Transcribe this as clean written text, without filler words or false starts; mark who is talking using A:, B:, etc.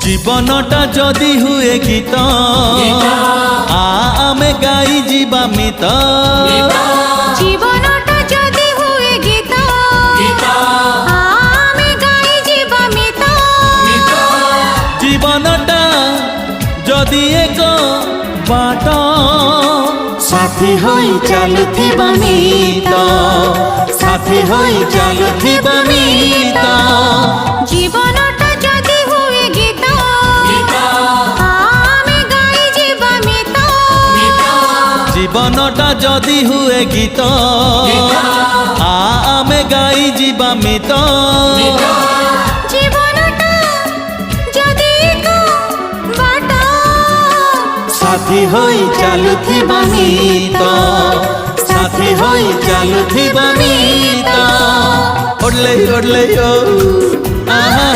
A: জীবনটা যদি হুয়ে গীত আমি গাই যা মিত
B: জীবনটা যদি হুয়ে গীত আমি গাই যা মিত
A: জীবনটা যদি এক বাট সাথী হই চালুথিবা মিত সাথী হই চালুথিবা মিত
B: জীবনটা যদি হুয়ে গীত আমি গাই যা মিত
A: জীবনটা যদি হুয়ে গীত আমি গাই যা মিত
B: জীবনটা যদি এক বাট
A: সাথী হই চালুথিবা মিত সাথী হই চালুথিবা মিত ওডলে ওডলে ও আহা